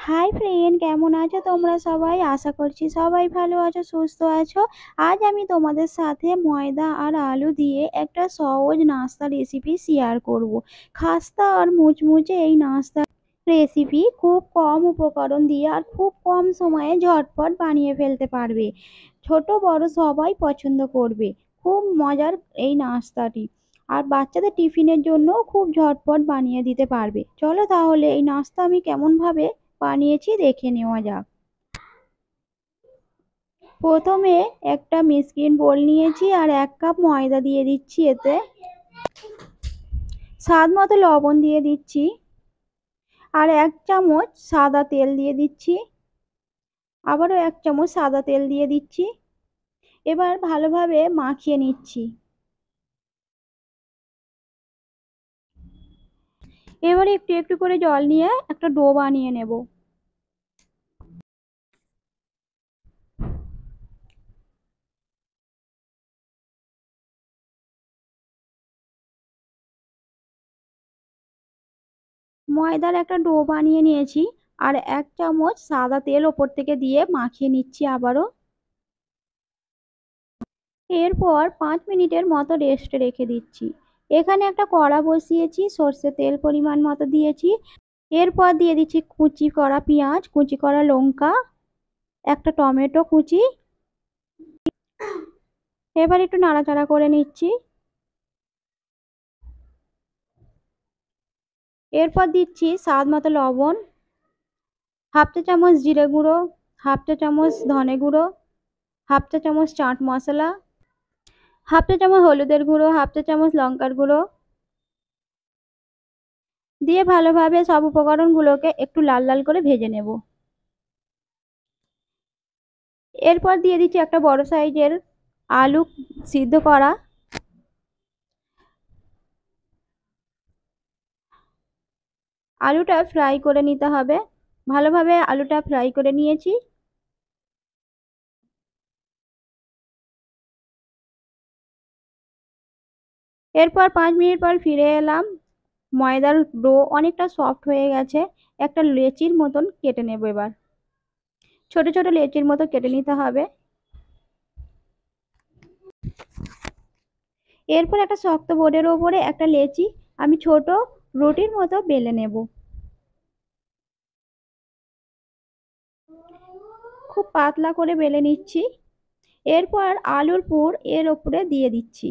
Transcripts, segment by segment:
Hi friend, কেমন আছো তোমরা সবাই? আশা করছি সবাই ভালো আছো, সুস্থ আছো। আজ আমি তোমাদের সাথে ময়দা আর আলু দিয়ে একটা সহজ নাস্তা রেসিপি শেয়ার করব। খাস্তা আর মুচমুচে এই নাস্তা রেসিপি খুব কম উপকরণ দিয়ে আর খুব কম সময়ে ঝটপট বানিয়ে ফেলতে পারবে। ছোট বড় সবাই পছন্দ করবে। খুব মজার এই নাস্তাটি। আর বাচ্চাদের টিফিনের জন্য খুব ঝটপট বানিয়ে দিতে পারবে। চলো তাহলে এই নাস্তা আমি কেমনভাবে বানিয়েছি দেখে নেওয়া যাক। প্রথমে একটা মিক্সিং বোল নিয়েছি আর 1 কাপ ময়দা দিয়ে দিচ্ছি। এতে স্বাদ মতো লবণ দিয়ে দিচ্ছি আর 1 চামচ সাদা তেল দিয়ে দিচ্ছি। আবারও 1 চামচ সাদা তেল দিয়ে দিচ্ছি। এবার ভালোভাবে মাখিয়ে নিচ্ছি। এবার একটু একটু করে জল নিয়ে একটা ডো বানিয়ে নেব। ময়দার একটা ডো বানিয়ে নিয়েছি আর 1 চামচ সাদা তেল ওপর থেকে দিয়ে মাখিয়ে নিচ্ছি আবারও। এরপর 5 মিনিটের মতো রেস্টে রেখে দিচ্ছি। এখানে একটা কড়া বসিয়েছি, সর্ষের তেল পরিমাণ মতো দিয়েছি। এরপর দিয়ে দিচ্ছি কুচি করা পেঁয়াজ, কুচি করা লঙ্কা, একটা টমেটো কুচি। এবার একটু নাড়াচাড়া করে নিচ্ছি। এরপর দিচ্ছি স্বাদ মতো লবণ, হাফ চা চামচ জিরে গুঁড়ো, হাফ চা চামচ ধনে গুঁড়ো, হাফ চা চামচ চাট মশলা, হাফ চা চামচ হলুদের গুঁড়ো, হাফ চা চামচ লঙ্কার গুঁড়ো দিয়ে ভালোভাবে সব উপকরণগুলোকে একটু লাল লাল করে ভেজে নেব। এরপর দিয়ে দিচ্ছি একটা বড় সাইজের আলু সিদ্ধ করা। আলুটা ফ্রাই করে নিতে হবে। ভালোভাবে আলুটা ফ্রাই করে নিয়েছি। এরপর 5 মিনিট পর ফিরে এলাম। ময়দার ডো অনেকটা সফট হয়ে গেছে। একটা লেচির মতন কেটে নেব এবার। ছোট ছোট লেচির মতো কেটে নিতে হবে। এরপর একটা শক্ত বোর্ডের ওপরে একটা লেচি আমি ছোট রুটির মতো বেলে নেব। খুব পাতলা করে বেলে নিচ্ছি। এরপর আলুর পুর এর ওপরে দিয়ে দিচ্ছি।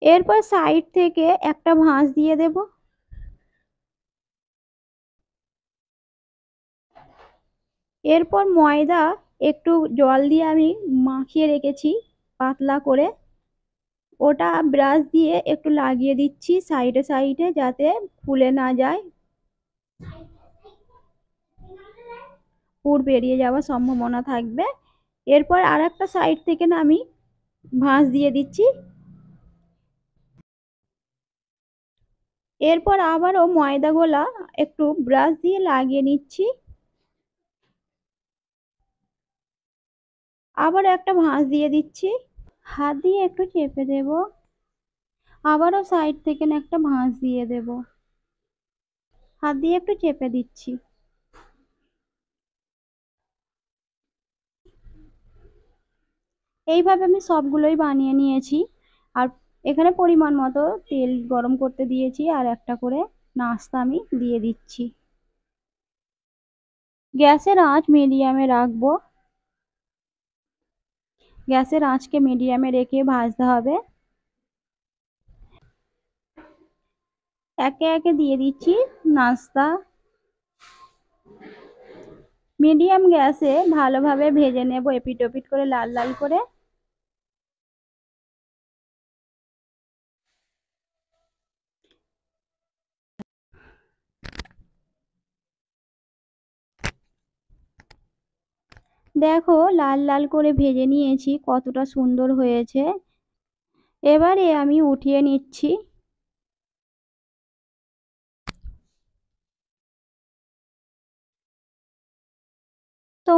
এরপর সাইড থেকে একটা ভাঁজ দিয়ে দেব। এরপর ময়দা একটু জল দিয়ে আমি মাখিয়ে রেখেছি পাতলা করে, ওটা ব্রাশ দিয়ে একটু লাগিয়ে দিচ্ছি সাইডে সাইডে যাতে ফুলে না যায়, পুর বেরিয়ে যাওয়ার সম্ভাবনা থাকবে। এরপর আর একটা সাইড থেকে না আমি ভাঁজ দিয়ে দিচ্ছি। এরপর আবারও ময়দা গোলা একটু ব্রাশ দিয়ে লাগিয়ে নিচ্ছি। আবার একটা ভাঁজ দিয়ে দিচ্ছি। হাত দিয়ে একটু চেপে দেব। আবারও সাইড থেকে না একটা ভাঁজ দিয়ে দেব। হাত দিয়ে একটু চেপে দিচ্ছি। এইভাবে আমি সবগুলোই বানিয়ে নিয়েছি। আর এখানে পরিমাণ মতো তেল গরম করতে দিয়েছি আর একটা করে নাস্তা আমি দিয়ে দিচ্ছি। গ্যাসের আঁচ মিডিয়ামে রাখবো। গ্যাসের আঁচকে মিডিয়ামে রেখে ভাজতে হবে। একে একে দিয়ে দিচ্ছি নাস্তা। মিডিয়াম গ্যাসে ভালোভাবে ভেজে নেব এপিট ওপিট করে লাল লাল করে। দেখো লাল লাল করে ভেজে নিয়েছি, কতটা সুন্দর হয়েছে। এবারে আমি উঠিয়ে নিচ্ছি।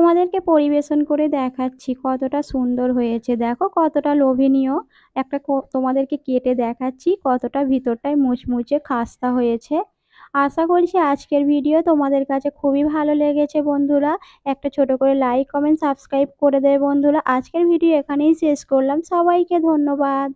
তোমাদেরকে পরিবেশন করে দেখাচ্ছি কতটা সুন্দর হয়েছে। দেখো কতটা লোভনীয়। একটা তোমাদেরকে কেটে দেখাচ্ছি কতটা ভিতরটায় মুচমুচে খাস্তা হয়েছে। আশা করছি আজকের ভিডিও তোমাদের কাছে খুবই ভালো লেগেছে বন্ধুরা। একটা ছোট করে লাইক, কমেন্ট, সাবস্ক্রাইব করে দেবে বন্ধুরা। আজকের ভিডিও এখানেই শেষ করলাম। সবাইকে ধন্যবাদ।